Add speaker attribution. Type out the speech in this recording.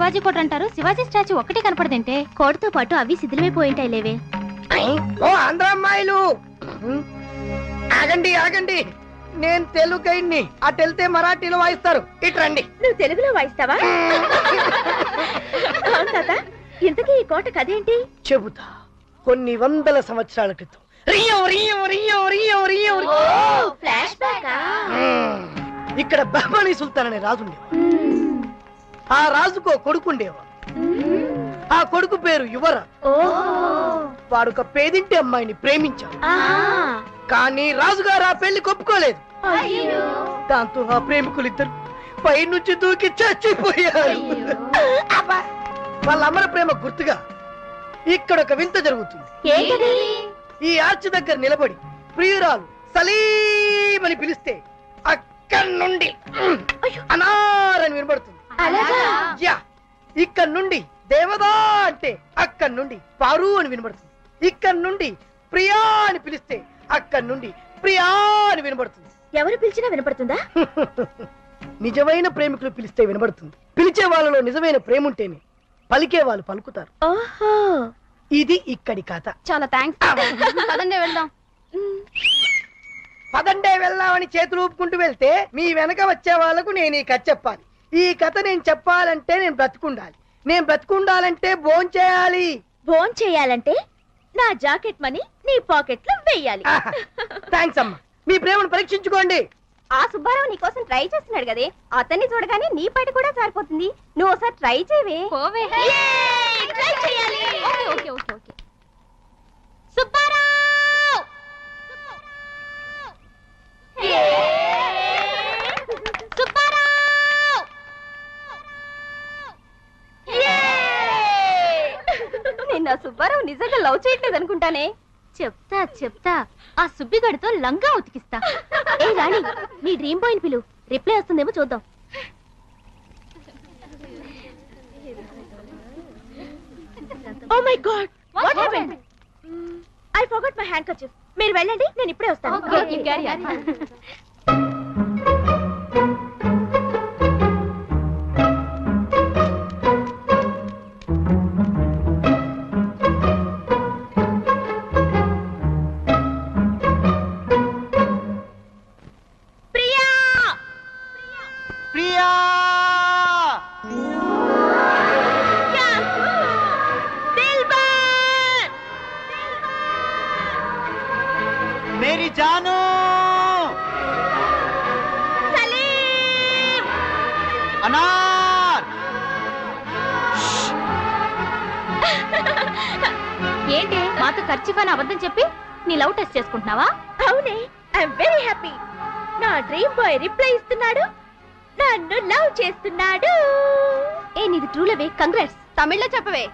Speaker 1: శివాజీ కోట అంటారు, శివాజీ స్టాచ్యూ ఒక్కటే కనపడదంటే. కోటతో పాటు అవి శిథిలమైపోయింటాయి లేవే.
Speaker 2: ఓ ఆంధ్ర అమ్మాయిలు, ఆగండి ఆగండి, నేను తెలుగు గైడ్ని. అటు వెళ్తే మరాఠీలో వాయిస్తారు, ఇటు రండి.
Speaker 3: నువ్వు తెలుగులో వాయిస్తావా? ఇంతకీ ఈ కోట కదేంటి?
Speaker 2: చెబుతా. కొన్ని వందల సంవత్సరాల క్రితం ఇక్కడ బహ్మనీ సుల్తాన్ అనే రాజు ఉండేవాడు. ఆ రాజుకో కొడుకుండేవాడు. ఆ కొడుకు పేరు యువరా. వాడొక పేదింటి అమ్మాయిని ప్రేమించాడు. కానీ రాజుగారు ఆ పెళ్లి ఒప్పుకోలేదు. దాంతో ఆ ప్రేమికులిద్దరు పై నుంచి దూకి చచ్చిపోయారు. వాళ్ళ అమ్మల ప్రేమ గుర్తుగా ఇక్కడ ఒక వింత జరుగుతుంది. ఈ ఆర్చ్ దగ్గర నిలబడి ప్రియురాలు సలీం అని పిలిస్తే అక్కడి నుండి అనారని వినబడుతుంది. ఇక్కడ నుండి దేవదా అంటే అక్కడి నుండి పారు అని వినబడుతుంది. ఇక్కడ నుండి ప్రియా అని పిలిస్తే అక్కడి నుండి ప్రియా అని వినబడుతుంది.
Speaker 3: ఎవరు పిలిచినా వినపడుతుందా?
Speaker 2: నిజమైన ప్రేమికులు పిలిస్తే వినబడుతుంది. పిలిచే వాళ్ళలో నిజమైన ప్రేమ ఉంటేనే పలికే వాళ్ళు పలుకుతారు.
Speaker 3: ఓహో,
Speaker 2: ఇది ఇక్కడి కథ.
Speaker 1: చాలా థ్యాంక్స్. పదండి వెళ్దాం.
Speaker 2: పదండే వెళ్దామని చేతులు ఊపుకుంటూ వెళ్తే మీ వెనక వచ్చే వాళ్ళకు నేను ఈ కథ చెప్పాలి. ఈ కథ నేను చెప్పాలంటే నేను బ్రతుకుండాలి. నేను బ్రతుకుండాలంటే భోంచేయాలి.
Speaker 3: భోంచేయాలంటే నా జాకెట్ మనీ నీ పాకెట్ లో వెయ్యాలి.
Speaker 2: థ్యాంక్స్ అమ్మా. మీ ప్రేమను పరీక్షించుకోండి.
Speaker 1: ఆ సుబ్బారావు నీ కోసం ట్రై చేస్తున్నాడు కదే, అతన్ని చూడగానే నీ పైట కూడా సారిపోతుంది. నువ్వు ఒకసారి ట్రై చేయవే. ట్రై చేయాలి. Okay okay okay okay. Subbarao, Subbarao. నిన్న సుబ్బారావు నిజంగా లవ్ చేయట్లేదు అనుకుంటానే. చెప్తా చెప్తా, ఆ సుబ్బిగడితో లంగా ఉతికిస్తా. ఏ రాణి, నీ డ్రీమ్ బాయ్ పిలు, రిప్లై వస్తుందేమో చూద్దాం.
Speaker 3: Oh my god, what happened? I forgot my handkerchief. మీరు వెళ్ళండి, నేను ఇప్పుడే వస్తాను.
Speaker 4: मेरी जानू,
Speaker 3: సలీం,
Speaker 4: अनार.
Speaker 1: ఏంటి మాతో ఖర్చుపని అబద్ధం చెప్పి నీ లవ్ టెస్ట్ చేసుకుంటున్నావా?
Speaker 3: అవునే, ఐఎమ్ వెరీ హ్యాపీ. నా డ్రీమ్ బాయ్ రిప్లై ఇస్తున్నాడు, నన్ను లవ్ చేస్తున్నాడు.
Speaker 1: ఏ నీది ట్రూ లవే, కంగ్రాట్స్. తమిళ్లో చెప్పవే.